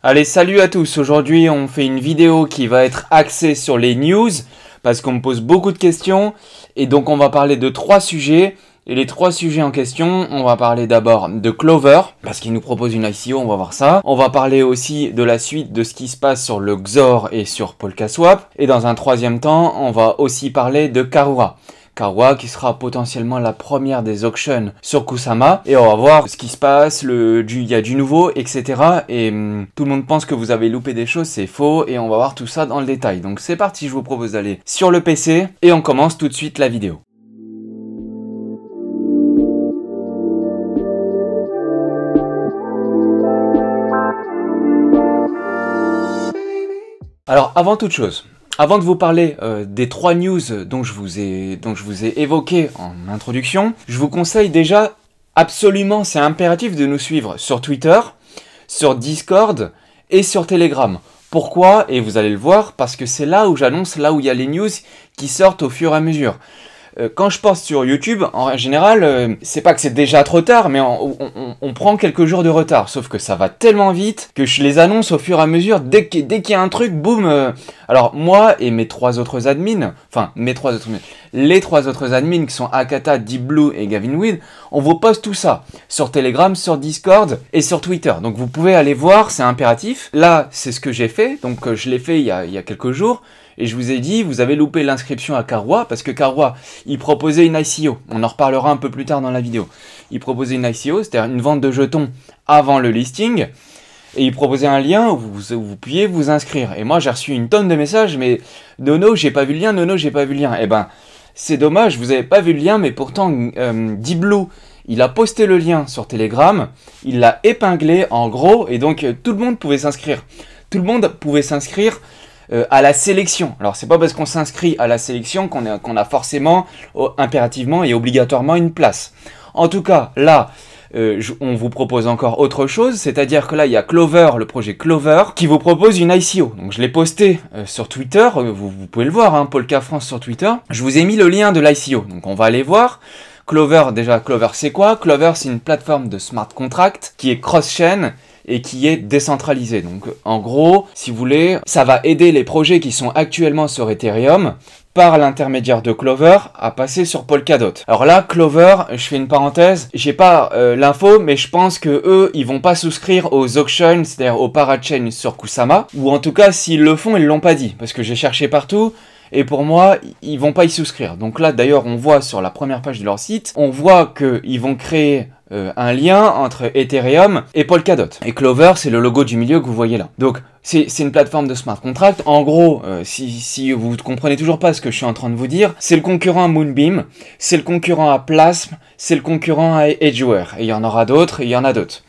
Allez, salut à tous. Aujourd'hui, on fait une vidéo qui va être axée sur les news parce qu'on me pose beaucoup de questions et donc on va parler de 3 sujets. Et les 3 sujets en question, on va parler d'abord de Clover parce qu'il nous propose une ICO, on va voir ça. On va parler aussi de la suite de ce qui se passe sur le Xor et sur PolkaSwap. Et dans un troisième temps, on va aussi parler de Karura. Karura qui sera potentiellement la première des auctions sur Kusama. Et on va voir ce qui se passe, il y a du nouveau, etc. Et tout le monde pense que vous avez loupé des choses, c'est faux. Et on va voir tout ça dans le détail. Donc c'est parti, je vous propose d'aller sur le PC. Et on commence tout de suite la vidéo. Alors avant toute chose, avant de vous parler des 3 news dont je vous ai évoqué en introduction, je vous conseille déjà absolument, c'est impératif de nous suivre sur Twitter, sur Discord et sur Telegram. Pourquoi? Et vous allez le voir, parce que c'est là où j'annonce, là où il y a les news qui sortent au fur et à mesure. Quand je poste sur YouTube, en général, c'est pas que c'est déjà trop tard, mais on prend quelques jours de retard. Sauf que ça va tellement vite que je les annonce au fur et à mesure. Dès qu'il y a un truc, boum. Alors moi et mes 3 autres admins, les 3 autres admins qui sont Akata, Deep Blue et Gavin Weed, on vous poste tout ça sur Telegram, sur Discord et sur Twitter. Donc vous pouvez aller voir, c'est impératif. Là, c'est ce que j'ai fait. Donc je l'ai fait il y a quelques jours. Et je vous ai dit, vous avez loupé l'inscription à Karura, parce que Karura, il proposait une ICO. On en reparlera un peu plus tard dans la vidéo. Il proposait une ICO, c'est-à-dire une vente de jetons avant le listing. Et il proposait un lien où vous pouviez vous inscrire. Et moi, j'ai reçu une tonne de messages, mais Nono, j'ai pas vu le lien, Nono, j'ai pas vu le lien. Eh ben, c'est dommage, vous avez pas vu le lien, mais pourtant, Deep Blue, il a posté le lien sur Telegram, il l'a épinglé en gros, et donc tout le monde pouvait s'inscrire. Tout le monde pouvait s'inscrire à la sélection. Alors c'est pas parce qu'on s'inscrit à la sélection qu'on a forcément, impérativement et obligatoirement une place. En tout cas, là, on vous propose encore autre chose, c'est-à-dire que là, il y a Clover, le projet Clover, qui vous propose une ICO. Donc je l'ai posté sur Twitter, vous pouvez le voir, hein, Polka France sur Twitter. Je vous ai mis le lien de l'ICO, donc on va aller voir. Clover, déjà, Clover c'est quoi? Clover, c'est une plateforme de smart contract qui est cross-chain et qui est décentralisé. Donc en gros, si vous voulez, ça va aider les projets qui sont actuellement sur Ethereum par l'intermédiaire de Clover à passer sur Polkadot. Alors là, Clover, je fais une parenthèse, j'ai pas l'info, mais je pense que eux, ils vont pas souscrire aux auctions, c'est-à-dire aux parachains sur Kusama, ou en tout cas, s'ils le font, ils l'ont pas dit, parce que j'ai cherché partout. Et pour moi, ils vont pas y souscrire. Donc là, d'ailleurs, on voit sur la première page de leur site, on voit qu'ils vont créer un lien entre Ethereum et Polkadot. Et Clover, c'est le logo du milieu que vous voyez là. Donc, c'est une plateforme de smart contract. En gros, si vous ne comprenez toujours pas ce que je suis en train de vous dire, c'est le concurrent à Moonbeam, c'est le concurrent à Plasm, c'est le concurrent à Edgeware. Et il y en aura d'autres, et il y en a d'autres.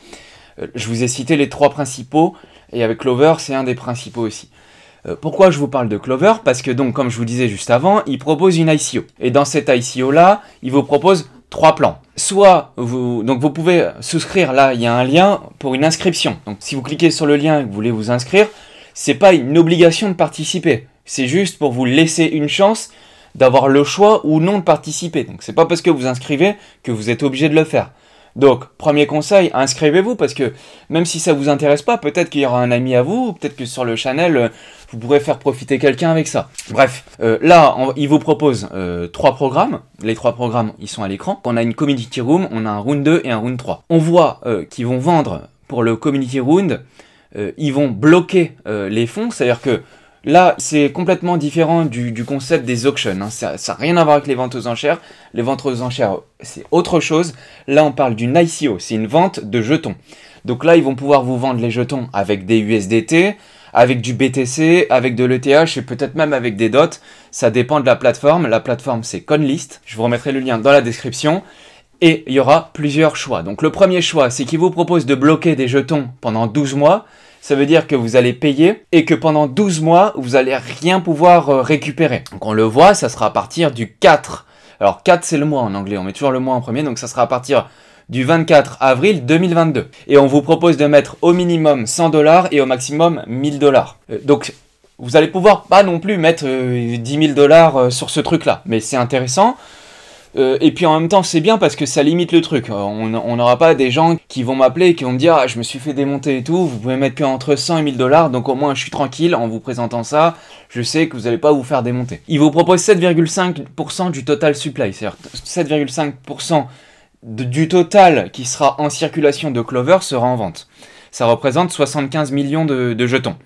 Je vous ai cité les 3 principaux, et avec Clover, c'est un des principaux aussi. Pourquoi je vous parle de Clover? Parce que donc, comme je vous disais juste avant, il propose une ICO. Et dans cette ICO-là, il vous propose 3 plans. Soit, vous pouvez souscrire, là, il y a un lien pour une inscription. Donc, si vous cliquez sur le lien et que vous voulez vous inscrire, c'est pas une obligation de participer. C'est juste pour vous laisser une chance d'avoir le choix ou non de participer. Donc, c'est pas parce que vous inscrivez que vous êtes obligé de le faire. Donc, premier conseil, inscrivez-vous parce que même si ça vous intéresse pas, peut-être qu'il y aura un ami à vous, peut-être que sur le channel, vous pourrez faire profiter quelqu'un avec ça. Bref, là, il vous propose 3 programmes. Les 3 programmes, ils sont à l'écran. On a une Community Room, on a un Round 2 et un Round 3. On voit qu'ils vont vendre pour le Community Round, ils vont bloquer les fonds, c'est-à-dire que là, c'est complètement différent du concept des auctions. Hein. Ça n'a rien à voir avec les ventes aux enchères. Les ventes aux enchères, c'est autre chose. Là, on parle d'une ICO, c'est une vente de jetons. Donc là, ils vont pouvoir vous vendre les jetons avec des USDT, avec du BTC, avec de l'ETH et peut-être même avec des DOT. Ça dépend de la plateforme. La plateforme, c'est Conlist. Je vous remettrai le lien dans la description. Et il y aura plusieurs choix. Donc le premier choix, c'est qu'il vous propose de bloquer des jetons pendant 12 mois. Ça veut dire que vous allez payer et que pendant 12 mois, vous allez rien pouvoir récupérer. Donc on le voit, ça sera à partir du 4. Alors 4 c'est le mois en anglais, on met toujours le mois en premier, donc ça sera à partir du 24 avril 2022. Et on vous propose de mettre au minimum 100$ et au maximum 1000$. Donc vous allez pouvoir pas non plus mettre 10 000$ sur ce truc-là, mais c'est intéressant. Et puis en même temps c'est bien parce que ça limite le truc. On n'aura pas des gens qui vont m'appeler et qui vont me dire ah, je me suis fait démonter et tout, vous pouvez mettre que entre 100 et 1000 $, donc au moins je suis tranquille en vous présentant ça, je sais que vous n'allez pas vous faire démonter. Il vous propose 7,5% du total supply, c'est-à-dire 7,5% du total qui sera en circulation de Clover sera en vente. Ça représente 75 millions de jetons.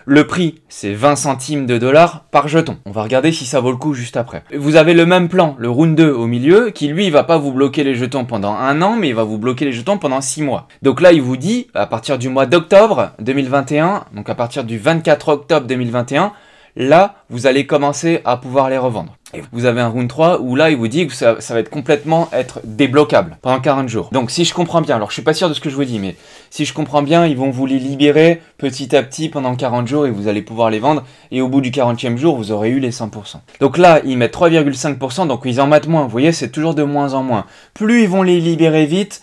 Le prix, c'est 20 centimes de dollars par jeton. On va regarder si ça vaut le coup juste après. Vous avez le même plan, le Round 2 au milieu, qui lui, il va pas vous bloquer les jetons pendant 1 an, mais il va vous bloquer les jetons pendant 6 mois. Donc là, il vous dit, à partir du mois d'octobre 2021, donc à partir du 24 octobre 2021, là, vous allez commencer à pouvoir les revendre. Et vous avez un round 3 où là, il vous dit que ça va être complètement débloquable pendant 40 jours. Donc si je comprends bien, alors je suis pas sûr de ce que je vous dis, mais si je comprends bien, ils vont vous les libérer petit à petit pendant 40 jours et vous allez pouvoir les vendre. Et au bout du 40e jour, vous aurez eu les 100%. Donc là, ils mettent 3,5%, donc ils en mettent moins. Vous voyez, c'est toujours de moins en moins. Plus ils vont les libérer vite,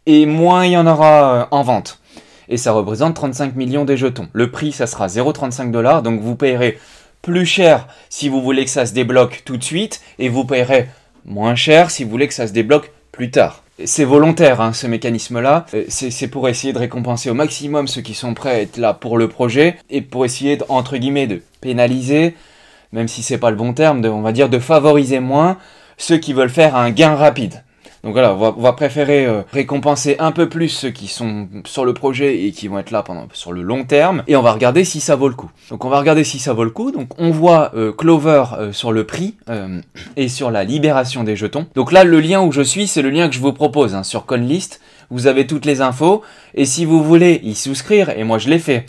et moins il y en aura en vente. Et ça représente 35 millions des jetons. Le prix, ça sera 0,35 $, donc vous payerez plus cher si vous voulez que ça se débloque tout de suite, et vous payerez moins cher si vous voulez que ça se débloque plus tard. C'est volontaire, hein, ce mécanisme-là. C'est pour essayer de récompenser au maximum ceux qui sont prêts à être là pour le projet, et pour essayer, entre guillemets, de pénaliser, même si c'est pas le bon terme, on va dire de favoriser moins ceux qui veulent faire un gain rapide. Donc voilà, on va préférer récompenser un peu plus ceux qui sont sur le projet et qui vont être là sur le long terme, et on va regarder si ça vaut le coup. Donc on va regarder si ça vaut le coup. Donc on voit Clover sur le prix et sur la libération des jetons. Donc là, le lien où je suis, c'est le lien que je vous propose, hein, sur CoinList. Vous avez toutes les infos, et si vous voulez y souscrire, et moi je l'ai fait.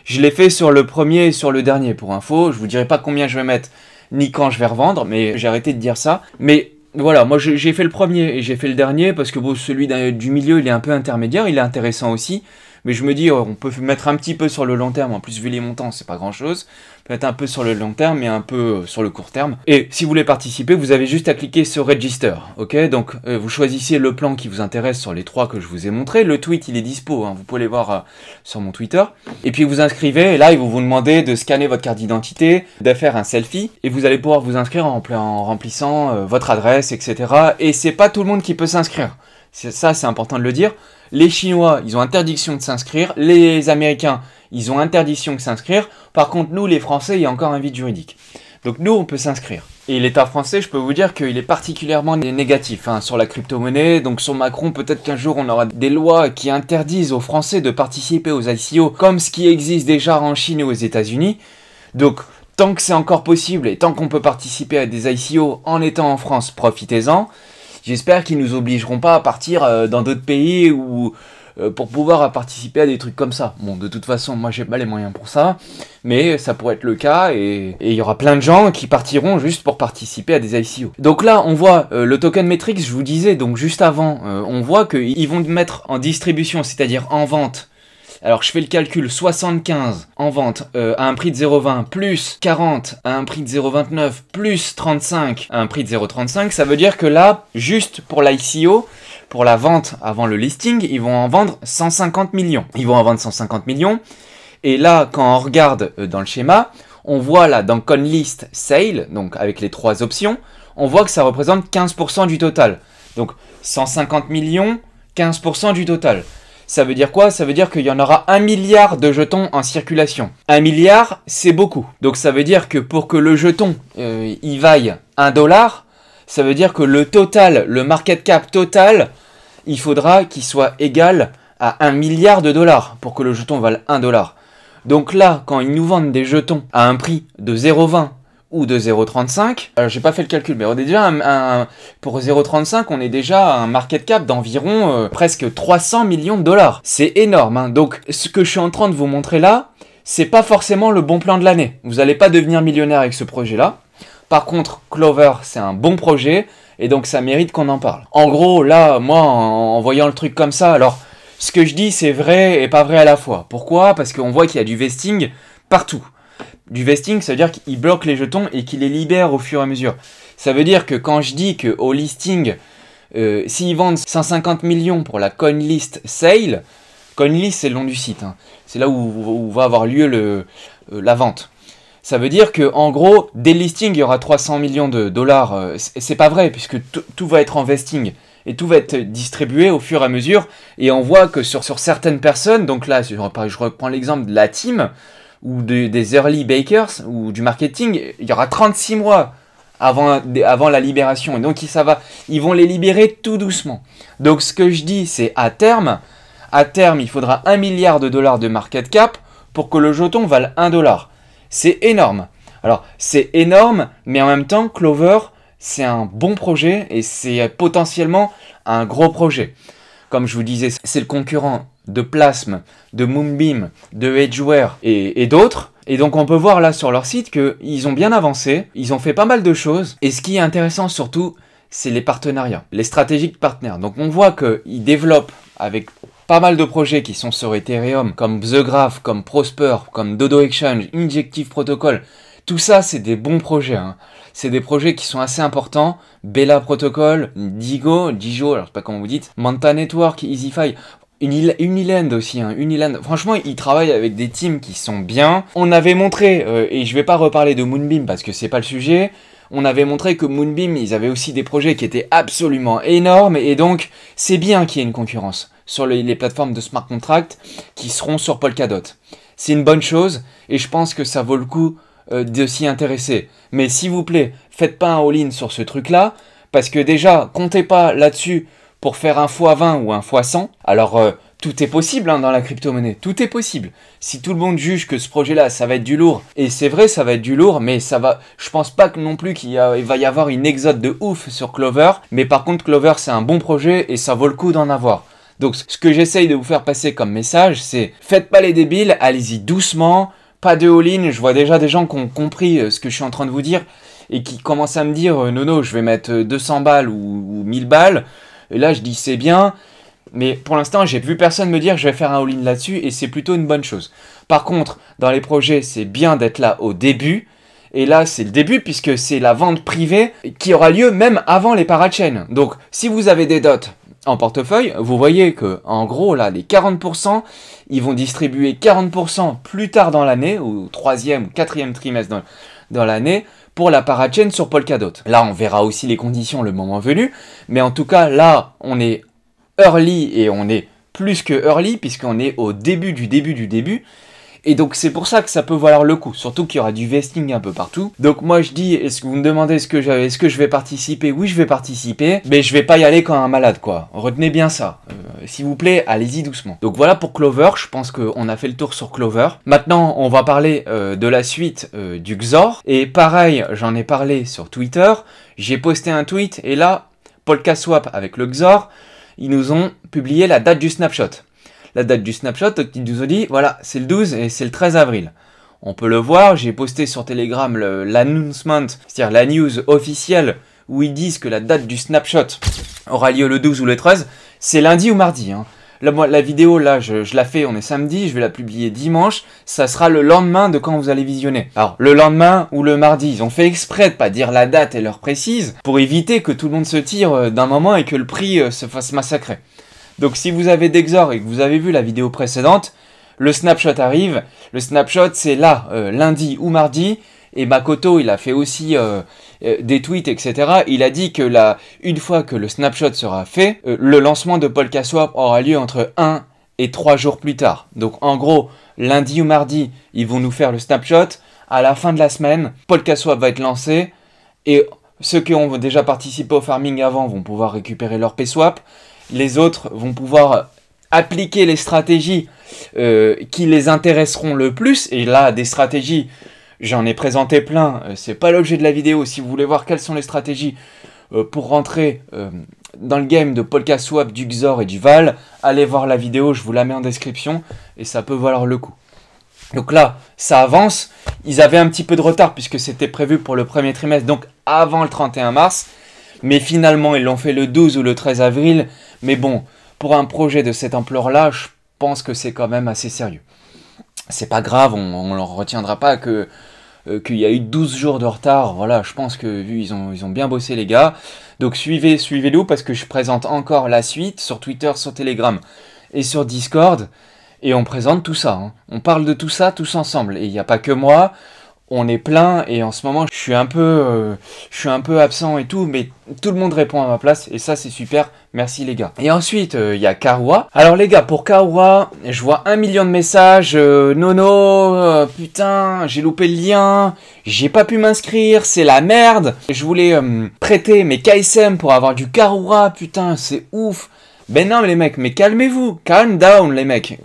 Je l'ai fait sur le premier et sur le dernier pour info. Je vous dirai pas combien je vais mettre, ni quand je vais revendre, mais j'ai arrêté de dire ça. Mais voilà, moi j'ai fait le premier et j'ai fait le dernier parce que bon, celui du milieu il est un peu intermédiaire, il est intéressant aussi, mais je me dis on peut mettre un petit peu sur le long terme, en plus vu les montants c'est pas grand chose, peut-être un peu sur le long terme et un peu sur le court terme. Et si vous voulez participer, vous avez juste à cliquer sur Register, ok? Donc vous choisissez le plan qui vous intéresse sur les 3 que je vous ai montré, le tweet il est dispo, hein, vous pouvez les voir sur mon Twitter, et puis vous inscrivez, et là ils vont vous demander de scanner votre carte d'identité, de faire un selfie, et vous allez pouvoir vous inscrire en remplissant votre adresse, etc. Et c'est pas tout le monde qui peut s'inscrire, ça c'est important de le dire. Les Chinois, ils ont interdiction de s'inscrire, les Américains, ils ont interdiction de s'inscrire. Par contre, nous, les Français, il y a encore un vide juridique. Donc nous, on peut s'inscrire. Et l'État français, je peux vous dire qu'il est particulièrement négatif sur la crypto-monnaie. Donc sur Macron, peut-être qu'un jour, on aura des lois qui interdisent aux Français de participer aux ICO, comme ce qui existe déjà en Chine et aux États-Unis. Donc tant que c'est encore possible et tant qu'on peut participer à des ICO en étant en France, profitez-en. J'espère qu'ils nous obligeront pas à partir dans d'autres pays ou pour pouvoir participer à des trucs comme ça. Bon, de toute façon, moi j'ai pas les moyens pour ça, mais ça pourrait être le cas et il y aura plein de gens qui partiront juste pour participer à des ICO. Donc là, on voit le token Metrix, je vous disais, donc juste avant, on voit qu'ils vont mettre en distribution, c'est-à-dire en vente. Alors je fais le calcul, 75 en vente à un prix de 0,20 plus 40 à un prix de 0,29 plus 35 à un prix de 0,35, ça veut dire que là, juste pour l'ICO, pour la vente avant le listing, ils vont en vendre 150 millions. Ils vont en vendre 150 millions, et là, quand on regarde dans le schéma, on voit là dans CoinList Sale, donc avec les 3 options, on voit que ça représente 15% du total. Donc 150 millions, 15% du total. Ça veut dire quoi? Ça veut dire qu'il y en aura 1 milliard de jetons en circulation. 1 milliard, c'est beaucoup. Donc ça veut dire que pour que le jeton y vaille 1 $, ça veut dire que le total, le market cap total, il faudra qu'il soit égal à 1 milliard de dollars pour que le jeton vale 1 $. Donc là, quand ils nous vendent des jetons à un prix de 0,20 ou de 0,35, alors j'ai pas fait le calcul, mais on est déjà pour 0,35, on est déjà à un market cap d'environ presque 300 millions de dollars. C'est énorme, hein. Donc ce que je suis en train de vous montrer là, c'est pas forcément le bon plan de l'année. Vous allez pas devenir millionnaire avec ce projet-là. Par contre, Clover, c'est un bon projet, et donc ça mérite qu'on en parle. En gros, là, moi, en voyant le truc comme ça, alors, ce que je dis, c'est vrai et pas vrai à la fois. Pourquoi? Parce qu'on voit qu'il y a du vesting partout. Du vesting, ça veut dire qu'il bloque les jetons et qu'il les libère au fur et à mesure. Ça veut dire que quand je dis qu'au listing, s'ils vendent 150 millions pour la CoinList Sale, CoinList c'est le nom du site, hein. C'est là où va avoir lieu la vente. Ça veut dire que en gros, dès le listing, il y aura 300 millions de dollars. C'est pas vrai, puisque tout va être en vesting. Et tout va être distribué au fur et à mesure. Et on voit que sur certaines personnes, donc là, je reprends l'exemple de la team, ou des early bakers, ou du marketing, il y aura 36 mois avant la libération. Et donc ils vont les libérer tout doucement. Donc ce que je dis, c'est à terme, il faudra 1 milliard de dollars de market cap pour que le jeton vale 1 dollar. C'est énorme. Alors, c'est énorme, mais en même temps, Clover, c'est un bon projet et c'est potentiellement un gros projet. Comme je vous disais, c'est le concurrent de Plasm, de Moonbeam, de Edgeware et d'autres. Et donc on peut voir là sur leur site qu'ils ont bien avancé, ils ont fait pas mal de choses. Et ce qui est intéressant surtout, c'est les partenariats, les stratégiques partenaires. Donc on voit qu'ils développent avec pas mal de projets qui sont sur Ethereum, comme The Graph, comme Prosper, comme Dodo Exchange, Injective Protocol. Tout ça, c'est des bons projets. Hein. C'est des projets qui sont assez importants. Bella Protocol, Digo, alors je sais pas comment vous dites, Manta Network, EasyFi, Uniland aussi. Hein. Uniland. Franchement, ils travaillent avec des teams qui sont bien. On avait montré, et je vais pas reparler de Moonbeam parce que c'est pas le sujet, on avait montré que Moonbeam, ils avaient aussi des projets qui étaient absolument énormes, et donc c'est bien qu'il y ait une concurrence sur les plateformes de smart contract qui seront sur Polkadot. C'est une bonne chose, et je pense que ça vaut le coup de s'y intéresser. Mais s'il vous plaît, faites pas un all-in sur ce truc-là, parce que déjà, comptez pas là-dessus pour faire un x20 ou un x100. Alors, tout est possible hein, dans la crypto-monnaie, tout est possible. Si tout le monde juge que ce projet-là, ça va être du lourd, et c'est vrai, ça va être du lourd, mais je pense pas que non plus il va y avoir une exode de ouf sur Clover, mais par contre, Clover, c'est un bon projet, et ça vaut le coup d'en avoir. Donc, ce que j'essaye de vous faire passer comme message, c'est faites pas les débiles, allez-y doucement, pas de all-in. Je vois déjà des gens qui ont compris ce que je suis en train de vous dire, et qui commencent à me dire, non, je vais mettre 200 balles ou 1000 balles, et là, je dis, c'est bien. Mais pour l'instant, j'ai vu personne me dire je vais faire un all-in là-dessus et c'est plutôt une bonne chose. Par contre, dans les projets, c'est bien d'être là au début. Et là, c'est le début puisque c'est la vente privée qui aura lieu même avant les parachains. Donc, si vous avez des dots en portefeuille, vous voyez que en gros, là, les 40%, ils vont distribuer 40% plus tard dans l'année, au 3e ou 4e trimestre dans l'année, pour la parachain sur Polkadot. Là, on verra aussi les conditions le moment venu. Mais en tout cas, là, on est early et on est plus que early puisqu'on est au début du début. Et donc c'est pour ça que ça peut valoir le coup, surtout qu'il y aura du vesting un peu partout. Donc moi je dis, est-ce que vous me demandez est-ce que je vais participer? Oui, je vais participer, mais je vais pas y aller comme un malade quoi. Retenez bien ça. S'il vous plaît, allez-y doucement. Donc voilà pour Clover, je pense qu'on a fait le tour sur Clover. Maintenant, on va parler de la suite du Xor. Et pareil, j'en ai parlé sur Twitter. J'ai posté un tweet et là, PolkaSwap avec le Xor, ils nous ont publié la date du snapshot. La date du snapshot, ils nous ont dit, voilà, c'est le 12 et c'est le 13 avril. On peut le voir, j'ai posté sur Telegram l'announcement, c'est-à-dire la news officielle, où ils disent que la date du snapshot aura lieu le 12 ou le 13. C'est lundi ou mardi. Hein. La vidéo, là, je la fais, on est samedi, je vais la publier dimanche. Ça sera le lendemain de quand vous allez visionner. Alors, le lendemain ou le mardi, ils ont fait exprès de pas dire la date et l'heure précise pour éviter que tout le monde se tire d'un moment et que le prix se fasse massacrer. Donc, si vous avez d'Exor et que vous avez vu la vidéo précédente, le snapshot arrive. Le snapshot, c'est là, lundi ou mardi. Et Makoto, il a fait aussi des tweets, etc. Il a dit que une fois que le snapshot sera fait, le lancement de PolkaSwap aura lieu entre 1 et 3 jours plus tard. Donc en gros, lundi ou mardi, ils vont nous faire le snapshot. À la fin de la semaine, PolkaSwap va être lancé. Et ceux qui ont déjà participé au farming avant vont pouvoir récupérer leur PSwap. Les autres vont pouvoir appliquer les stratégies qui les intéresseront le plus. Et là, des stratégies... J'en ai présenté plein, c'est pas l'objet de la vidéo. Si vous voulez voir quelles sont les stratégies pour rentrer dans le game de PolkaSwap, du Xor et du Val, allez voir la vidéo, je vous la mets en description et ça peut valoir le coup. Donc là, ça avance. Ils avaient un petit peu de retard puisque c'était prévu pour le premier trimestre, donc avant le 31 mars. Mais finalement, ils l'ont fait le 12 ou le 13 avril. Mais bon, pour un projet de cette ampleur-là, je pense que c'est quand même assez sérieux. C'est pas grave, on leur retiendra pas qu'il y a eu 12 jours de retard. Voilà, je pense que ils ont bien bossé les gars. Donc suivez-le parce que je présente encore la suite sur Twitter, sur Telegram et sur Discord. Et on présente tout ça. Hein. On parle de tout ça tous ensemble. Et il n'y a pas que moi. on est plein et en ce moment je suis un peu absent et tout, mais tout le monde répond à ma place et ça c'est super, merci les gars. Et ensuite il y a Kawa. Alors les gars, pour Kawa, je vois 1 million de messages, Nono, putain j'ai loupé le lien, j'ai pas pu m'inscrire, c'est la merde. Je voulais prêter mes KSM pour avoir du Kawa, putain c'est ouf. Ben non les mecs, mais calmez-vous, calm down les mecs.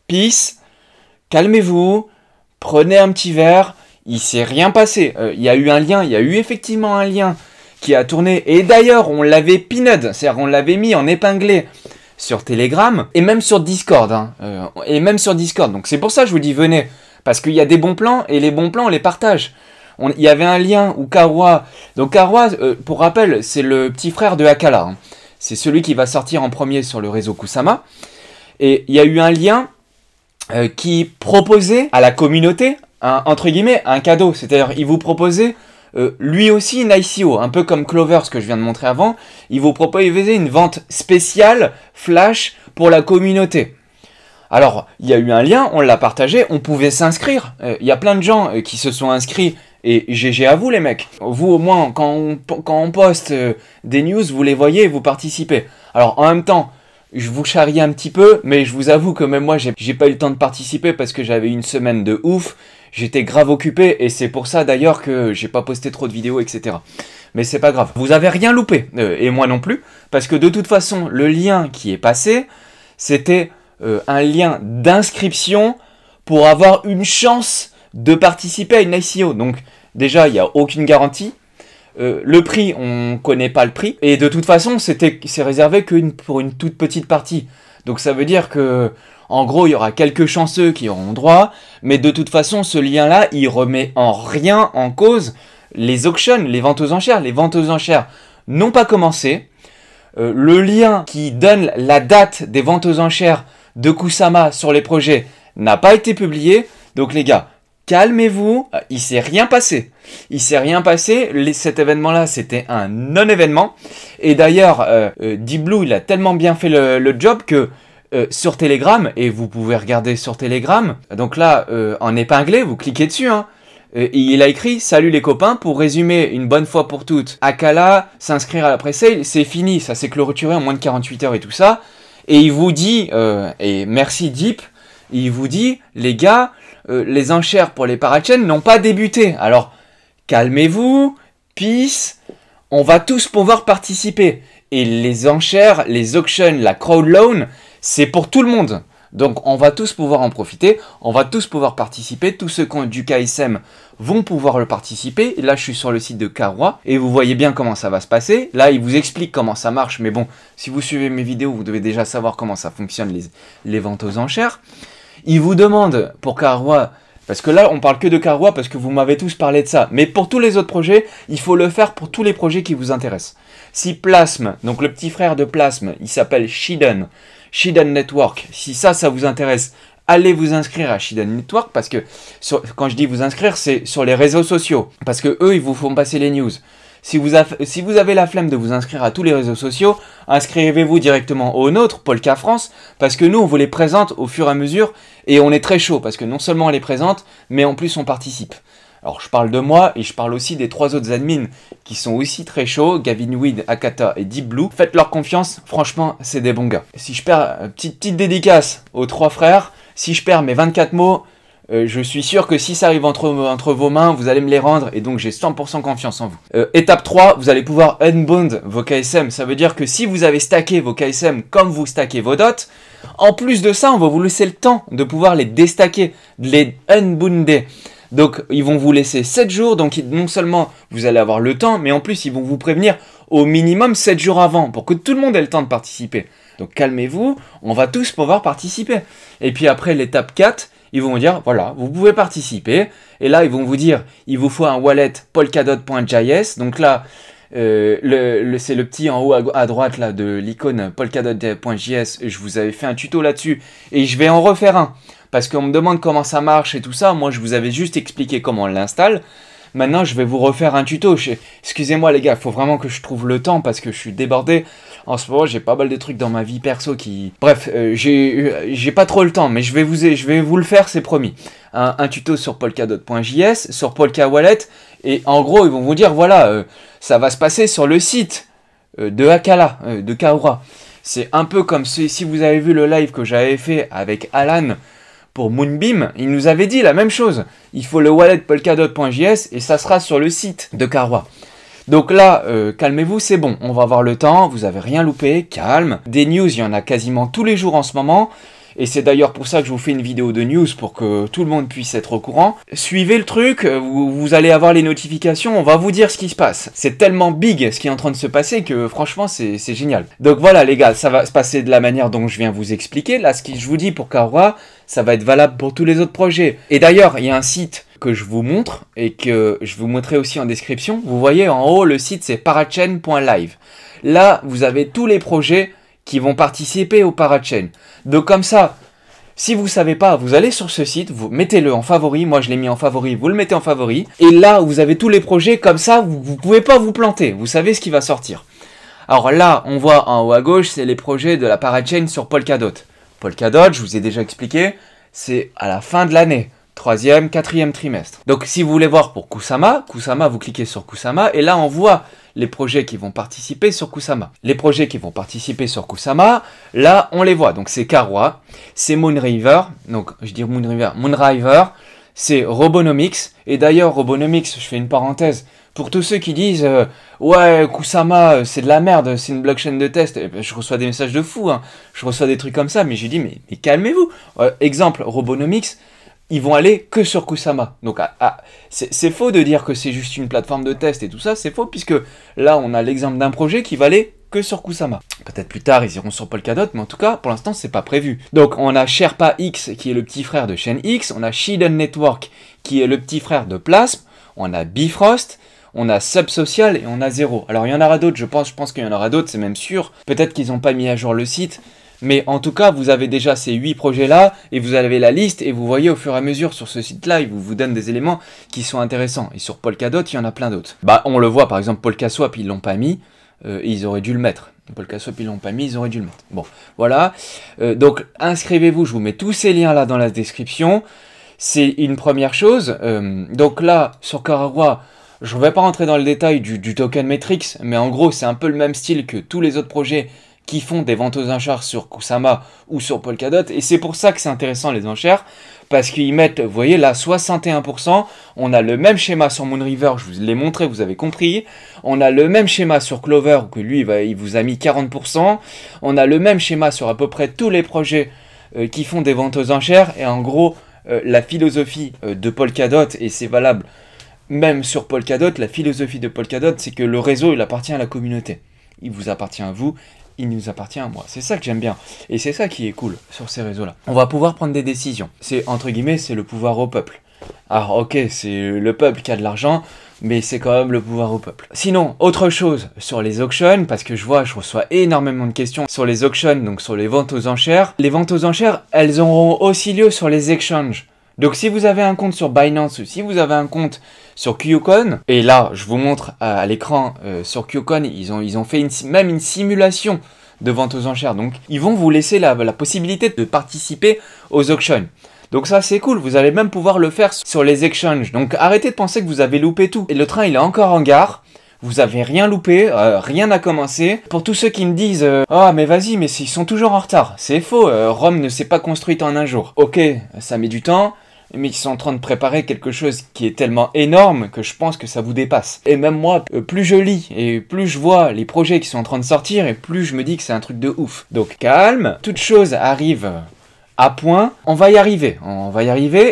Peace, calmez-vous, prenez un petit verre. Il s'est rien passé. Il y a eu un lien, il y a eu effectivement un lien qui a tourné. Et d'ailleurs, on l'avait pinned, c'est-à-dire on l'avait mis en épinglé sur Telegram et même sur Discord. Donc c'est pour ça que je vous dis venez, parce qu'il y a des bons plans et les bons plans on les partage. Il y avait un lien où Kawa. Donc Kawa, pour rappel, c'est le petit frère de Akala. Hein. C'est celui qui va sortir en premier sur le réseau Kusama. Et il y a eu un lien qui proposait à la communauté entre guillemets, un cadeau. C'est-à-dire, il vous proposait lui aussi une ICO, un peu comme Clover, ce que je viens de montrer avant. Il vous proposait une vente spéciale, flash, pour la communauté. Alors, il y a eu un lien, on l'a partagé, on pouvait s'inscrire. Il y a plein de gens qui se sont inscrits, et GG à vous les mecs. Vous au moins, quand on poste des news, vous les voyez et vous participez. Alors, en même temps, je vous charrie un petit peu, mais je vous avoue que même moi, j'ai pas eu le temps de participer parce que j'avais une semaine de ouf. J'étais grave occupé et c'est pour ça d'ailleurs que j'ai pas posté trop de vidéos, etc. Mais c'est pas grave. Vous avez rien loupé, et moi non plus, parce que de toute façon, le lien qui est passé, c'était un lien d'inscription pour avoir une chance de participer à une ICO. Donc déjà, il n'y a aucune garantie. Le prix, on connaît pas le prix. Et de toute façon, c'est réservé pour une toute petite partie. Donc ça veut dire que, en gros, il y aura quelques chanceux qui auront droit. Mais de toute façon, ce lien-là, il remet en rien en cause les auctions, les ventes aux enchères. Les ventes aux enchères n'ont pas commencé. Le lien qui donne la date des ventes aux enchères de Kusama sur les projets n'a pas été publié. Donc les gars, calmez-vous, il s'est rien passé. Il s'est rien passé, cet événement-là, c'était un non-événement. Et d'ailleurs, Deep Blue, il a tellement bien fait le job que sur Telegram, et vous pouvez regarder sur Telegram, donc là, en épinglé, vous cliquez dessus, hein. Il a écrit « Salut les copains, pour résumer une bonne fois pour toutes, Akala, s'inscrire à la pré-sale, c'est fini, ça s'est clôturé en moins de 48 heures et tout ça. » Et il vous dit, et merci Deep, il vous dit « Les gars, les enchères pour les parachains n'ont pas débuté. Alors, calmez-vous, peace, on va tous pouvoir participer. » Et les enchères, les auctions, la crowd loan, c'est pour tout le monde. Donc, on va tous pouvoir en profiter, on va tous pouvoir participer. Tous ceux qui ont du KSM vont pouvoir le participer. Et là, je suis sur le site de Kawa et vous voyez bien comment ça va se passer. Là, il vous explique comment ça marche. Mais bon, si vous suivez mes vidéos, vous devez déjà savoir comment ça fonctionne, les ventes aux enchères. Il vous demande pour Kawa, parce que là, on parle que de Kawa parce que vous m'avez tous parlé de ça. Mais pour tous les autres projets, il faut le faire pour tous les projets qui vous intéressent. Si Plasm, donc le petit frère de Plasm, il s'appelle Shiden Network, si ça vous intéresse, allez vous inscrire à Shiden Network, parce que quand je dis vous inscrire, c'est sur les réseaux sociaux, parce que eux, ils vous font passer les news. Si vous avez la flemme de vous inscrire à tous les réseaux sociaux, inscrivez-vous directement au nôtre, Polka France, parce que nous, on vous les présente au fur et à mesure, et on est très chaud, parce que non seulement on les présente, mais en plus on participe. Alors je parle de moi, et je parle aussi des 3 autres admins qui sont aussi très chauds, Gavin Weed, Akata et Deep Blue. Faites-leur confiance, franchement, c'est des bons gars. Si je perds, petite dédicace aux 3 frères, si je perds mes 24 mots, je suis sûr que si ça arrive entre vos mains, vous allez me les rendre, et donc j'ai 100% confiance en vous. Étape 3, vous allez pouvoir unbound vos KSM. Ça veut dire que si vous avez stacké vos KSM comme vous stackez vos dots, en plus de ça, on va vous laisser le temps de pouvoir les déstacker, de les unbounder. Donc ils vont vous laisser 7 jours, donc non seulement vous allez avoir le temps, mais en plus ils vont vous prévenir au minimum 7 jours avant, pour que tout le monde ait le temps de participer. Donc calmez-vous, on va tous pouvoir participer. Et puis après l'étape 4, ils vont vous dire, voilà, vous pouvez participer. Et là ils vont vous dire, il vous faut un wallet polkadot.js. Donc là, c'est le petit en haut à droite là, de l'icône polkadot.js. Je vous avais fait un tuto là-dessus, et je vais en refaire un. Parce qu'on me demande comment ça marche et tout ça. Moi, je vous avais juste expliqué comment on l'installe. Maintenant, je vais vous refaire un tuto. Excusez-moi les gars, il faut vraiment que je trouve le temps parce que je suis débordé. En ce moment, j'ai pas mal de trucs dans ma vie perso qui... Bref, j'ai pas trop le temps, mais je vais vous le faire, c'est promis. Un tuto sur polkadot.js, sur Polka Wallet, et en gros, ils vont vous dire, voilà, ça va se passer sur le site de Akala, de Kaoura. C'est un peu comme si vous avez vu le live que j'avais fait avec Alan pour Moonbeam, il nous avait dit la même chose. Il faut le wallet polkadot.js et ça sera sur le site de Kaoura. Donc là, calmez-vous, c'est bon, on va avoir le temps, vous avez rien loupé, calme. Des news, il y en a quasiment tous les jours en ce moment. Et c'est d'ailleurs pour ça que je vous fais une vidéo de news pour que tout le monde puisse être au courant. Suivez le truc, vous allez avoir les notifications, on va vous dire ce qui se passe. C'est tellement big ce qui est en train de se passer que franchement c'est génial. Donc voilà les gars, ça va se passer de la manière dont je viens vous expliquer. Là ce que je vous dis pour Kaoura, ça va être valable pour tous les autres projets. Et d'ailleurs il y a un site que je vous montre et que je vous montrerai aussi en description. Vous voyez en haut le site c'est parachain.live. Là vous avez tous les projets qui vont participer au Parachain. Donc comme ça, si vous savez pas, vous allez sur ce site, vous mettez-le en favori, moi je l'ai mis en favori, vous le mettez en favori, et là vous avez tous les projets, comme ça vous pouvez pas vous planter, vous savez ce qui va sortir. Alors là, on voit en haut à gauche, c'est les projets de la Parachain sur Polkadot. Polkadot, je vous ai déjà expliqué, c'est à la fin de l'année. 3e, 4e trimestre. Donc si vous voulez voir pour Kusama, vous cliquez sur Kusama, et là on voit les projets qui vont participer sur Kusama. Les projets qui vont participer sur Kusama, là on les voit. Donc c'est Kaoura, c'est Moonriver, donc je dis Moonriver, c'est Robonomics, et d'ailleurs Robonomics, je fais une parenthèse, pour tous ceux qui disent ouais Kusama c'est de la merde, c'est une blockchain de test, et ben, je reçois des messages de fous, hein. Je reçois des trucs comme ça, mais j'ai dit mais calmez-vous. Exemple, Robonomics, ils vont aller que sur Kusama. Donc c'est faux de dire que c'est juste une plateforme de test et tout ça, c'est faux puisque là on a l'exemple d'un projet qui va aller que sur Kusama. Peut-être plus tard ils iront sur Polkadot, mais en tout cas pour l'instant c'est pas prévu. Donc on a Sherpa X qui est le petit frère de Chain X, on a Shiden Network qui est le petit frère de Plasm, on a Bifrost, on a Subsocial et on a Zero. Alors il y en aura d'autres, je pense qu'il y en aura d'autres, c'est même sûr. Peut-être qu'ils n'ont pas mis à jour le site. Mais en tout cas, vous avez déjà ces 8 projets-là, et vous avez la liste, et vous voyez au fur et à mesure sur ce site-là, il vous donne des éléments qui sont intéressants. Et sur Polkadot, il y en a plein d'autres. Bah, on le voit, par exemple, PolkaSwap, ils l'ont pas mis, ils auraient dû le mettre. PolkaSwap, ils l'ont pas mis, ils auraient dû le mettre. Bon, voilà. Donc, inscrivez-vous, je vous mets tous ces liens-là dans la description. C'est une première chose. Donc là, sur Kaoura, je ne vais pas rentrer dans le détail du token Matrix, mais en gros, c'est un peu le même style que tous les autres projets qui font des ventes aux enchères sur Kusama ou sur Polkadot, et c'est pour ça que c'est intéressant les enchères, parce qu'ils mettent, vous voyez là, 61%, on a le même schéma sur Moonriver, je vous l'ai montré, vous avez compris, on a le même schéma sur Clover, que lui, il vous a mis 40%, on a le même schéma sur à peu près tous les projets qui font des ventes aux enchères, et en gros, la philosophie de Polkadot, et c'est valable même sur Polkadot, la philosophie de Polkadot, c'est que le réseau, il appartient à la communauté, il vous appartient à vous, il nous appartient à moi. C'est ça que j'aime bien. Et c'est ça qui est cool sur ces réseaux-là. On va pouvoir prendre des décisions. C'est, entre guillemets, c'est le pouvoir au peuple. Alors, ok, c'est le peuple qui a de l'argent, mais c'est quand même le pouvoir au peuple. Sinon, autre chose sur les auctions, parce que je reçois énormément de questions sur les auctions, donc sur les ventes aux enchères. Les ventes aux enchères, elles auront aussi lieu sur les exchanges. Donc si vous avez un compte sur Binance ou si vous avez un compte sur QCoin, et là je vous montre à l'écran sur QCoin, ils ont fait même une simulation de vente aux enchères, donc ils vont vous laisser la possibilité de participer aux auctions. Donc ça c'est cool, vous allez même pouvoir le faire sur les exchanges, donc arrêtez de penser que vous avez loupé tout. Et le train il est encore en gare, vous avez rien loupé, rien n'a commencé. Pour tous ceux qui me disent ah mais vas-y, mais ils sont toujours en retard, c'est faux, Rome ne s'est pas construite en un jour. Ok, ça met du temps, mais ils sont en train de préparer quelque chose qui est tellement énorme que je pense que ça vous dépasse. Et même moi, plus je lis et plus je vois les projets qui sont en train de sortir, et plus je me dis que c'est un truc de ouf. Donc calme, toute chose arrive à point, on va y arriver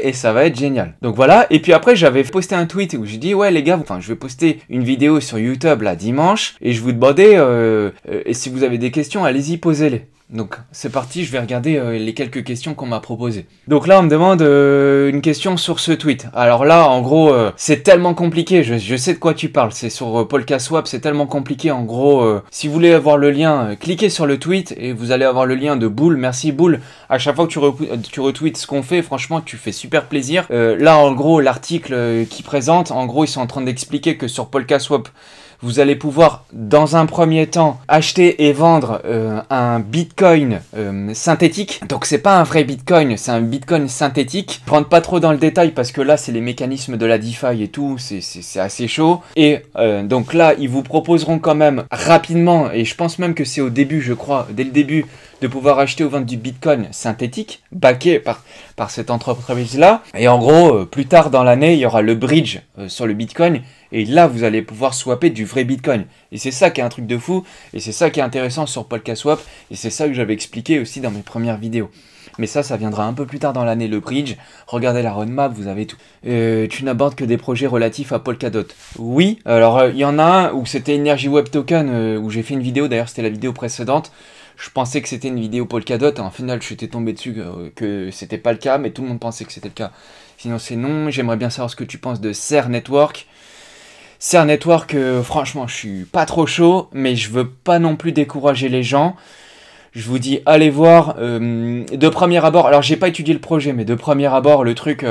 et ça va être génial. Donc voilà, et puis après j'avais posté un tweet où j'ai dit ouais les gars, enfin je vais poster une vidéo sur YouTube là dimanche, et je vous demandais, et si vous avez des questions, allez-y, posez-les. Donc c'est parti, je vais regarder les quelques questions qu'on m'a proposées. Donc là on me demande une question sur ce tweet. Alors là en gros c'est tellement compliqué, je sais de quoi tu parles, c'est sur PolkaSwap, c'est tellement compliqué en gros. Si vous voulez avoir le lien, cliquez sur le tweet et vous allez avoir le lien de Boule. Merci Boule, à chaque fois que tu retweets ce qu'on fait, franchement tu fais super plaisir. Là en gros l'article qui présente, en gros ils sont en train d'expliquer que sur PolkaSwap vous allez pouvoir, dans un premier temps, acheter et vendre un Bitcoin synthétique. Donc c'est pas un vrai Bitcoin, c'est un Bitcoin synthétique. Je rentre pas trop dans le détail parce que là, c'est les mécanismes de la DeFi et tout, c'est assez chaud. Et donc là, ils vous proposeront quand même rapidement, et je pense même que c'est au début, je crois, dès le début, de pouvoir acheter ou vendre du Bitcoin synthétique, backé par cette entreprise-là. Et en gros, plus tard dans l'année, il y aura le bridge sur le Bitcoin. Et là, vous allez pouvoir swapper du vrai Bitcoin. Et c'est ça qui est un truc de fou. Et c'est ça qui est intéressant sur PolkaSwap. Et c'est ça que j'avais expliqué aussi dans mes premières vidéos. Mais ça viendra un peu plus tard dans l'année, le bridge. Regardez la roadmap, vous avez tout. Tu n'abordes que des projets relatifs à Polkadot. Oui, alors il y en a un où c'était Energy Web Token, où j'ai fait une vidéo. D'ailleurs, c'était la vidéo précédente. Je pensais que c'était une vidéo Polkadot. En final, je suis tombé dessus que c'était pas le cas. Mais tout le monde pensait que c'était le cas. Sinon, c'est non. J'aimerais bien savoir ce que tu penses de Ser Network. Ser Network, franchement, je suis pas trop chaud, mais je veux pas non plus décourager les gens. Je vous dis, allez voir, de premier abord, alors j'ai pas étudié le projet, mais de premier abord, le truc,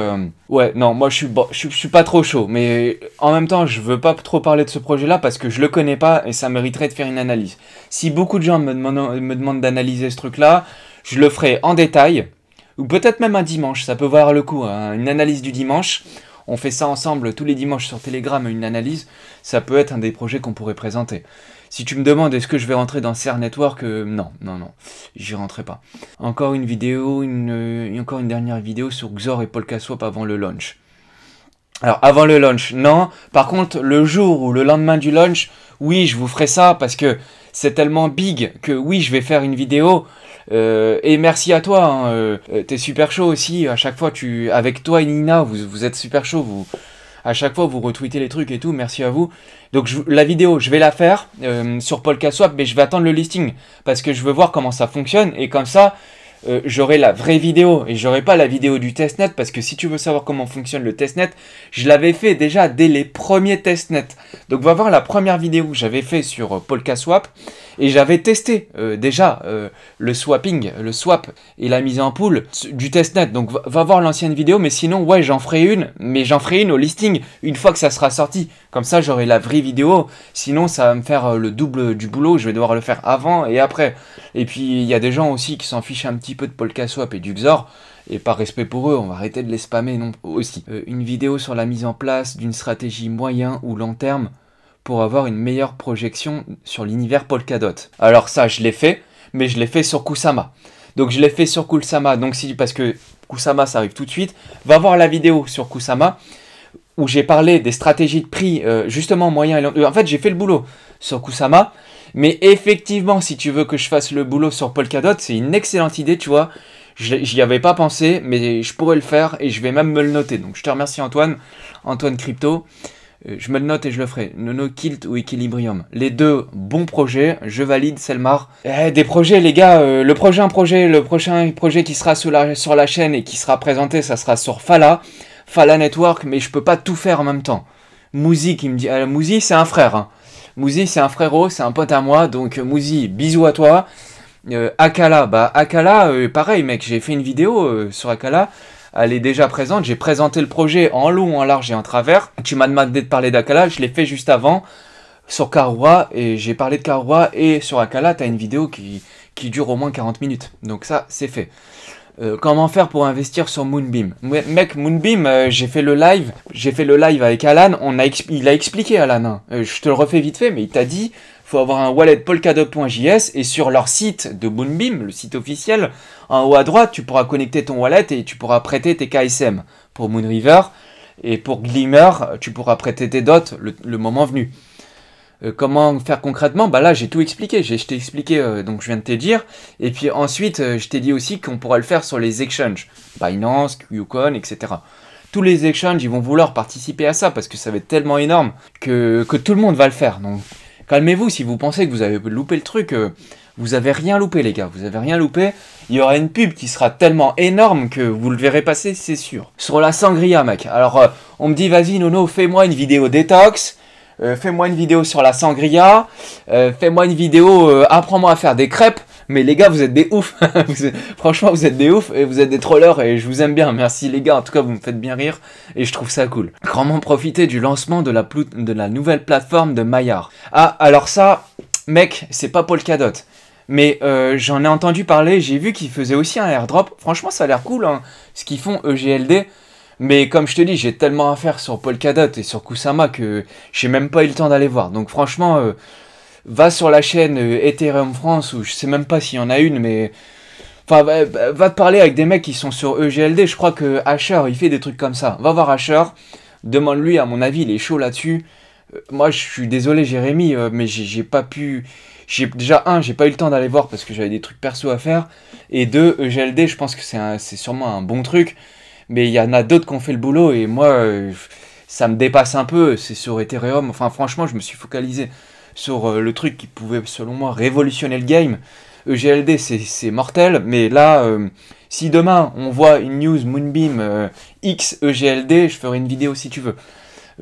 ouais, non, moi je suis pas trop chaud, mais en même temps, je veux pas trop parler de ce projet-là parce que je le connais pas et ça mériterait de faire une analyse. Si beaucoup de gens me demandent d'analyser ce truc-là, je le ferai en détail, ou peut-être même un dimanche, ça peut valoir le coup, hein, une analyse du dimanche. On fait ça ensemble tous les dimanches sur Telegram, une analyse, ça peut être un des projets qu'on pourrait présenter. Si tu me demandes est-ce que je vais rentrer dans Ser Network, non, j'y rentrerai pas. Encore une vidéo, encore une dernière vidéo sur Xor et PolkaSwap avant le launch. Alors avant le launch, non. Par contre, le jour ou le lendemain du launch, oui, je vous ferai ça parce que c'est tellement big que oui, je vais faire une vidéo. Et merci à toi, hein, t'es super chaud aussi, à chaque fois avec toi et Nina, vous êtes super chaud, à chaque fois vous retweetez les trucs et tout, merci à vous. Donc la vidéo, je vais la faire sur PolkaSwap, mais je vais attendre le listing, parce que je veux voir comment ça fonctionne, et comme ça, j'aurai la vraie vidéo, et j'aurai pas la vidéo du testnet, parce que si tu veux savoir comment fonctionne le testnet, je l'avais fait déjà dès les premiers testnets. Donc va voir la première vidéo que j'avais fait sur PolkaSwap, et j'avais testé déjà le swapping, le swap et la mise en pool du testnet. Donc va voir l'ancienne vidéo, mais sinon ouais j'en ferai une, mais j'en ferai une au listing une fois que ça sera sorti. Comme ça j'aurai la vraie vidéo, sinon ça va me faire le double du boulot, je vais devoir le faire avant et après. Et puis il y a des gens aussi qui s'en fichent un petit peu de PolkaSwap et du Xor. Et par respect pour eux, on va arrêter de les spammer non aussi. Une vidéo sur la mise en place d'une stratégie moyen ou long terme pour avoir une meilleure projection sur l'univers Polkadot. Alors ça, je l'ai fait, mais je l'ai fait sur Kusama. Donc je l'ai fait sur Kusama, donc parce que Kusama, ça arrive tout de suite. Va voir la vidéo sur Kusama, où j'ai parlé des stratégies de prix, justement moyen et long. En fait, j'ai fait le boulot sur Kusama, mais effectivement, si tu veux que je fasse le boulot sur Polkadot, c'est une excellente idée, tu vois. J'y avais pas pensé, mais je pourrais le faire, et je vais même me le noter. Donc je te remercie Antoine Crypto. Je me le note et je le ferai. Nono, Kilt ou Equilibrium. Les deux bons projets. Je valide, Selmar. Des projets, les gars. Le prochain projet qui sera sur la chaîne et qui sera présenté, ça sera sur Fala Network. Mais je peux pas tout faire en même temps. Mouzi qui me dit... Mouzi, c'est un frère. Hein. Mouzi, c'est un frérot. C'est un pote à moi. Donc, Mouzi, bisous à toi. Akala. Pareil, mec. J'ai fait une vidéo sur Akala. Elle est déjà présente, j'ai présenté le projet en long, en large et en travers. Tu m'as demandé de parler d'Akala, je l'ai fait juste avant sur Karwa, et j'ai parlé de Karwa, et sur Akala, tu as une vidéo qui dure au moins 40 minutes. Donc ça, c'est fait. Comment faire pour investir sur Moonbeam? Mec, Moonbeam, j'ai fait le live avec Alan, il a expliqué Alan, hein. Je te le refais vite fait, mais il t'a dit, faut avoir un wallet polkadot.js, et sur leur site de Moonbeam, le site officiel, en haut à droite, tu pourras connecter ton wallet et tu pourras prêter tes KSM pour Moonriver, et pour Glimmer, tu pourras prêter tes dots le moment venu. Comment faire concrètement? Bah là j'ai tout expliqué, je t'ai expliqué, donc je viens de te dire, et puis ensuite je t'ai dit aussi qu'on pourra le faire sur les exchanges, Binance, Yukon, etc. Tous les exchanges ils vont vouloir participer à ça parce que ça va être tellement énorme que tout le monde va le faire. Donc calmez-vous, si vous pensez que vous avez loupé le truc, vous avez rien loupé les gars, vous avez rien loupé. Il y aura une pub qui sera tellement énorme que vous le verrez passer, c'est sûr. Sur la sangria mec, alors on me dit vas-y Nono fais-moi une vidéo détox. Fais-moi une vidéo sur la sangria, fais-moi une vidéo, apprends-moi à faire des crêpes, Mais les gars, vous êtes des oufs. Franchement, vous êtes des oufs et vous êtes des trollers et je vous aime bien. Merci les gars, en tout cas, vous me faites bien rire et je trouve ça cool. Grandement profiter du lancement de la nouvelle plateforme de Maillard. Ah, alors ça, mec, c'est pas Polkadot. Mais j'en ai entendu parler, j'ai vu qu'ils faisaient aussi un airdrop. Franchement, ça a l'air cool, hein, ce qu'ils font, EGLD. Mais comme je te dis, j'ai tellement à faire sur Polkadot et sur Kusama que j'ai même pas eu le temps d'aller voir. Donc franchement, va sur la chaîne Ethereum France, ou je sais même pas s'il y en a une, mais... Enfin, va te parler avec des mecs qui sont sur EGLD. Je crois que Asher, il fait des trucs comme ça. Va voir Asher, demande-lui, à mon avis, il est chaud là-dessus. Moi, je suis désolé, Jérémy, mais j'ai pas pu... Déjà, j'ai pas eu le temps d'aller voir parce que j'avais des trucs perso à faire. Et deux, EGLD, je pense que c'est sûrement un bon truc. Mais il y en a d'autres qui ont fait le boulot et moi, ça me dépasse un peu. C'est sur Ethereum. Enfin, franchement, je me suis focalisé sur le truc qui pouvait, selon moi, révolutionner le game. EGLD, c'est mortel. Mais là, si demain, on voit une news Moonbeam X EGLD, je ferai une vidéo si tu veux.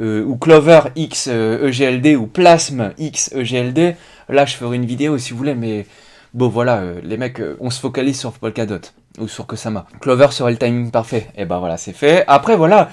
Ou Clover X EGLD ou Plasm X EGLD, là, je ferai une vidéo si vous voulez. Mais bon, voilà, les mecs, on se focalise sur Polkadot. Ou sur Kusama. Clover serait le timing parfait. Et ben voilà, c'est fait. Après, voilà,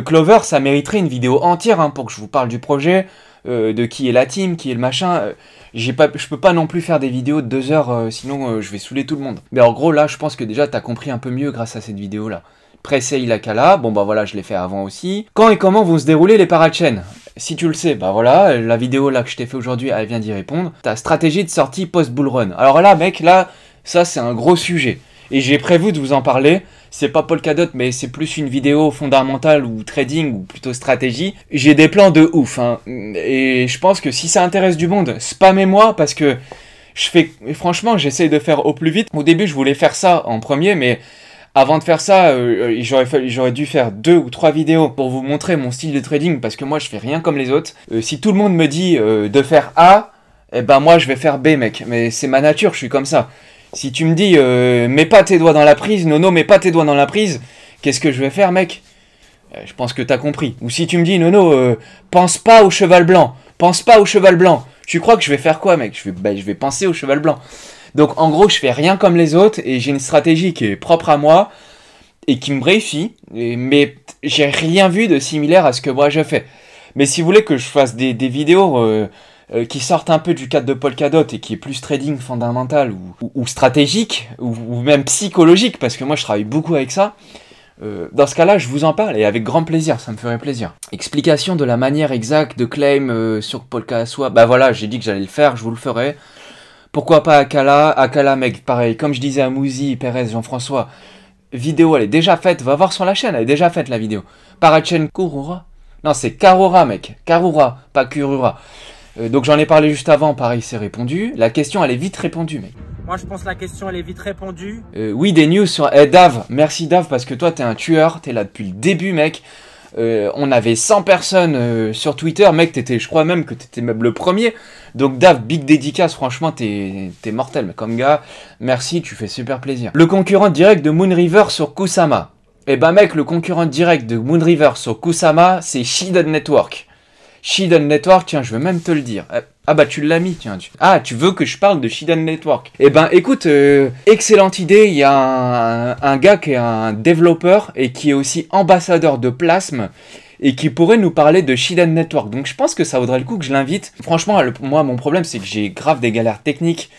Clover, ça mériterait une vidéo entière hein, pour que je vous parle du projet, de qui est la team, qui est le machin. Je peux pas non plus faire des vidéos de 2 heures, sinon je vais saouler tout le monde. Mais en gros, là, je pense que déjà, t'as compris un peu mieux grâce à cette vidéo-là. Pressay la Kala, bon bah voilà, je l'ai fait avant aussi. Quand et comment vont se dérouler les parachains? Si tu le sais, bah voilà, la vidéo là que je t'ai fait aujourd'hui, elle vient d'y répondre. Ta stratégie de sortie post-bull run. Alors là, mec, là, ça c'est un gros sujet. Et j'ai prévu de vous en parler, c'est pas Polkadot, mais c'est plus une vidéo fondamentale ou trading, ou plutôt stratégie. J'ai des plans de ouf, hein. Et je pense que si ça intéresse du monde, spammez-moi, parce que franchement, j'essaye de faire au plus vite. Au début, je voulais faire ça en premier, mais avant de faire ça, j'aurais dû faire 2 ou 3 vidéos pour vous montrer mon style de trading, parce que moi, je fais rien comme les autres. Si tout le monde me dit de faire A, eh ben moi, je vais faire B, mec. Mais c'est ma nature, je suis comme ça. Si tu me dis, mets pas tes doigts dans la prise, Nono, mets pas tes doigts dans la prise, qu'est-ce que je vais faire, mec? Je pense que t'as compris. Ou si tu me dis, Nono, pense pas au cheval blanc, pense pas au cheval blanc, tu crois que je vais faire quoi, mec? Je vais penser au cheval blanc. Donc, en gros, je fais rien comme les autres, et j'ai une stratégie qui est propre à moi, et qui me réussit, mais j'ai rien vu de similaire à ce que moi je fais. Mais si vous voulez que je fasse des vidéos... qui sortent un peu du cadre de Polkadot et qui est plus trading fondamental ou stratégique ou même psychologique, parce que moi je travaille beaucoup avec ça, dans ce cas-là je vous en parle et avec grand plaisir, ça me ferait plaisir. Explication de la manière exacte de claim sur Polkaswa, bah voilà, j'ai dit que j'allais le faire, je vous le ferai. Pourquoi pas Akala mec, pareil, comme je disais à Mouzi, Perez, Jean-François, vidéo elle est déjà faite, va voir sur la chaîne, elle est déjà faite la vidéo. Parachain Kurura? Non, c'est Karura mec, Karura, pas Kurura. Donc j'en ai parlé juste avant, pareil, c'est répondu. La question, elle est vite répondue, mec. Moi, je pense que la question, elle est vite répondue. Oui, des news sur... Dave, merci Dave, parce que toi, t'es un tueur, t'es là depuis le début, mec. On avait 100 personnes sur Twitter, mec, je crois même que t'étais même le premier. Donc Dave, big dédicace, franchement, t'es mortel, mais comme gars, merci, tu fais super plaisir. Le concurrent direct de Moonriver sur Kusama. Eh ben mec, le concurrent direct de Moonriver sur Kusama, c'est Shiden Network. Shiden Network, tiens, je vais même te le dire. Ah bah tu l'as mis, tiens. Tu veux que je parle de Shiden Network? Eh ben écoute, excellente idée, il y a un gars qui est un développeur et qui est aussi ambassadeur de Plasm et qui pourrait nous parler de Shiden Network. Donc je pense que ça vaudrait le coup que je l'invite. Franchement, moi mon problème c'est que j'ai grave des galères techniques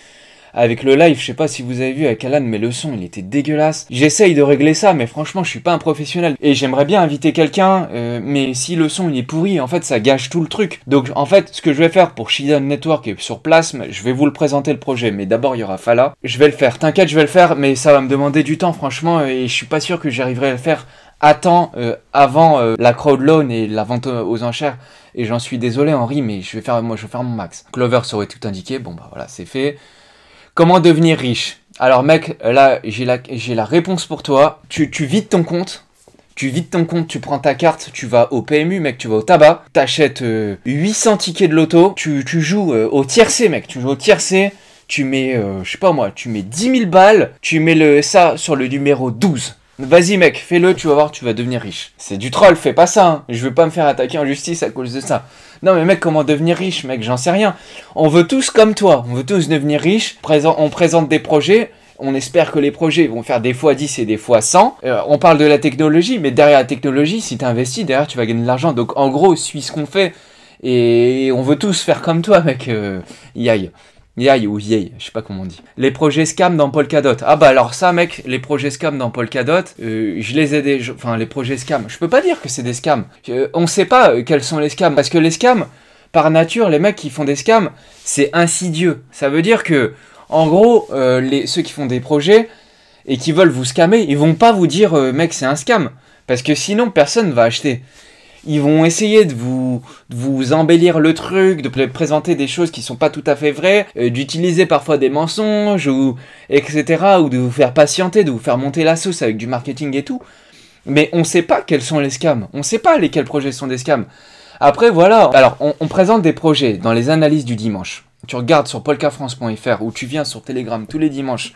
avec le live, je sais pas si vous avez vu avec Alan, mais le son, il était dégueulasse. J'essaye de régler ça, mais franchement, je suis pas un professionnel. Et j'aimerais bien inviter quelqu'un, mais si le son, il est pourri, en fait, ça gâche tout le truc. Donc, en fait, ce que je vais faire pour Shiden Network et sur Plasm, je vais vous le présenter le projet. Mais d'abord, il y aura Fala. Je vais le faire. T'inquiète, je vais le faire, mais ça va me demander du temps, franchement, et je suis pas sûr que j'arriverai à le faire à temps avant la crowd loan et la vente aux enchères. Et j'en suis désolé, Henri, mais je vais faire mon max. Clover saurait tout indiqué. Bon, bah voilà, c'est fait. Comment devenir riche? Alors mec, là j'ai la réponse pour toi. Tu vides ton compte. Tu prends ta carte, tu vas au PMU mec, tu vas au tabac, t'achètes 800 tickets de loto, tu joues au tiercé mec, tu joues au tiercé, tu mets, je sais pas moi, tu mets 10 000 balles, tu mets ça sur le numéro 12. Vas-y mec, fais-le, tu vas voir, tu vas devenir riche. C'est du troll, fais pas ça, hein. Je veux pas me faire attaquer en justice à cause de ça. Non mais mec, comment devenir riche, mec, j'en sais rien. On veut tous comme toi, on veut tous devenir riches, on présente des projets, on espère que les projets vont faire des fois 10 et des fois 100. On parle de la technologie, mais derrière la technologie, si tu investis, derrière tu vas gagner de l'argent. Donc en gros, suis ce qu'on fait, et on veut tous faire comme toi mec, Yaï. Yaï ou Yay, je sais pas comment on dit. Les projets scam dans Polkadot. Ah bah alors ça mec, les projets scam dans Polkadot, je les ai déjà... Enfin les projets scam, je peux pas dire que c'est des scams. On sait pas quels sont les scams, parce que les scams, par nature, les mecs qui font des scams, c'est insidieux. Ça veut dire que, en gros, ceux qui font des projets et qui veulent vous scammer, ils vont pas vous dire mec c'est un scam, parce que sinon personne va acheter. Ils vont essayer de vous embellir le truc, de présenter des choses qui sont pas tout à fait vraies, d'utiliser parfois des mensonges, etc. Ou de vous faire patienter, de vous faire monter la sauce avec du marketing et tout. Mais on sait pas quels sont les scams. On sait pas lesquels projets sont des scams. Après, voilà. Alors, on présente des projets dans les analyses du dimanche. Tu regardes sur polkafrance.fr ou tu viens sur Telegram tous les dimanches.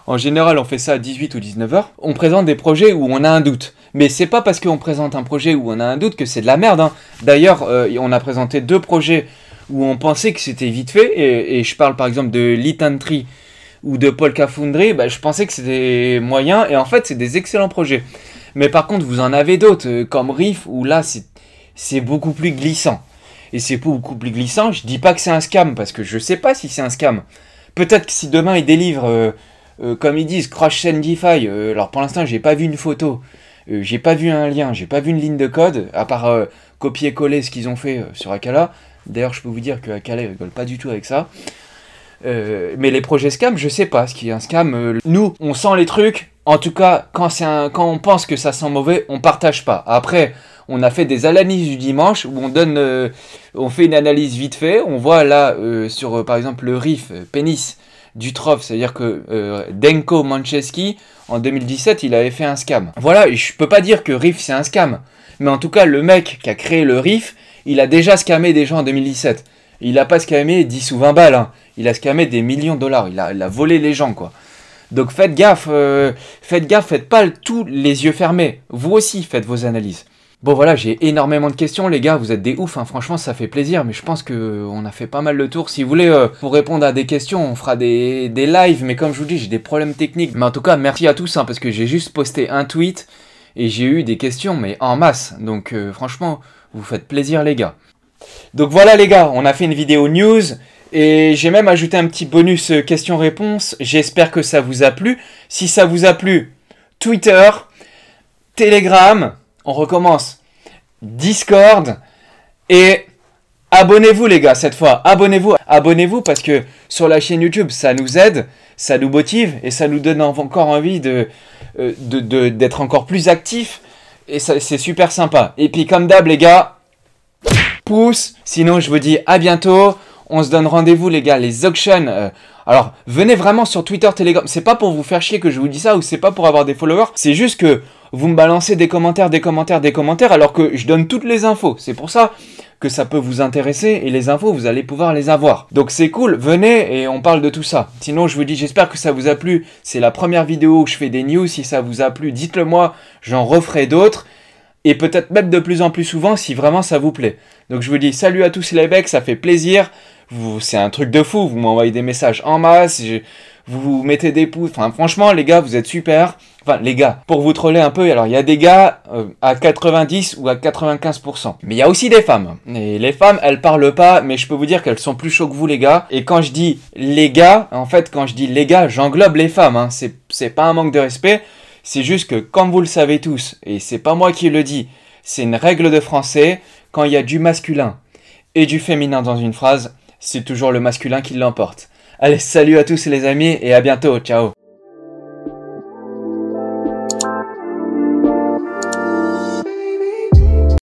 En général, on fait ça à 18 ou 19h. On présente des projets où on a un doute. Mais c'est pas parce qu'on présente un projet où on a un doute que c'est de la merde, hein. D'ailleurs, on a présenté 2 projets où on pensait que c'était vite fait. Et je parle par exemple de Litantry ou de Polka Foundry. Bah, je pensais que c'était moyen. Et en fait, c'est des excellents projets. Mais par contre, vous en avez d'autres, comme Riff, où là, c'est beaucoup plus glissant. Et c'est beaucoup plus glissant. Je dis pas que c'est un scam, parce que je sais pas si c'est un scam. Peut-être que si demain ils délivrent... comme ils disent, Crash Sendify, alors pour l'instant j'ai pas vu une photo, j'ai pas vu un lien, j'ai pas vu une ligne de code, à part copier-coller ce qu'ils ont fait sur Akala. D'ailleurs je peux vous dire que Akala ils rigolent pas du tout avec ça. Mais les projets scam, je sais pas ce qui est un scam. Nous, on sent les trucs, en tout cas quand on pense que ça sent mauvais, on partage pas. Après, on a fait des analyses du dimanche où on fait une analyse vite fait, on voit là sur par exemple le Riff, Pénis, du Trof, c'est-à-dire que Denko Mancheski, en 2017, il avait fait un scam. Voilà, et je peux pas dire que Riff c'est un scam, mais en tout cas, le mec qui a créé le Riff, il a déjà scamé des gens en 2017. Il a pas scamé 10 ou 20 balles, hein. Il a scamé des millions de dollars, il a volé les gens, quoi. Donc faites gaffe, faites pas tous les yeux fermés. Vous aussi, faites vos analyses. Bon voilà, j'ai énormément de questions les gars, vous êtes des oufs, hein. Franchement ça fait plaisir, mais je pense qu'on a fait pas mal le tour. Si vous voulez, pour répondre à des questions, on fera des lives, mais comme je vous dis, j'ai des problèmes techniques. Mais en tout cas, merci à tous, hein, parce que j'ai juste posté un tweet, et j'ai eu des questions, mais en masse. Donc franchement, vous faites plaisir les gars. Donc voilà les gars, on a fait une vidéo news, et j'ai même ajouté un petit bonus questions-réponses. J'espère que ça vous a plu. Si ça vous a plu, Twitter, Telegram... On recommence. Discord. Et abonnez-vous les gars cette fois. Abonnez-vous. Abonnez-vous parce que sur la chaîne YouTube, ça nous aide, ça nous motive et ça nous donne encore envie d'être encore plus actifs. Et c'est super sympa. Et puis comme d'hab les gars, pouce. Sinon je vous dis à bientôt. On se donne rendez-vous les gars, les auctions. Alors venez vraiment sur Twitter, Telegram. C'est pas pour vous faire chier que je vous dis ça ou c'est pas pour avoir des followers. C'est juste que vous me balancez des commentaires alors que je donne toutes les infos. C'est pour ça que ça peut vous intéresser et les infos, vous allez pouvoir les avoir. Donc c'est cool, venez et on parle de tout ça. Sinon, je vous dis, j'espère que ça vous a plu. C'est la première vidéo où je fais des news. Si ça vous a plu, dites-le moi, j'en referai d'autres. Et peut-être même de plus en plus souvent si vraiment ça vous plaît. Donc je vous dis salut à tous les becs, ça fait plaisir. C'est un truc de fou, vous m'envoyez des messages en masse, vous mettez des pouces. Enfin franchement les gars, vous êtes super. Enfin les gars, pour vous troller un peu, alors il y a des gars à 90 ou à 95%. Mais il y a aussi des femmes. Et les femmes, elles parlent pas, mais je peux vous dire qu'elles sont plus chauds que vous les gars. Et quand je dis les gars, en fait quand je dis les gars, j'englobe les femmes. Hein. C'est pas un manque de respect. C'est juste que, comme vous le savez tous, et c'est pas moi qui le dis, c'est une règle de français, quand il y a du masculin et du féminin dans une phrase, c'est toujours le masculin qui l'emporte. Allez, salut à tous les amis et à bientôt, ciao.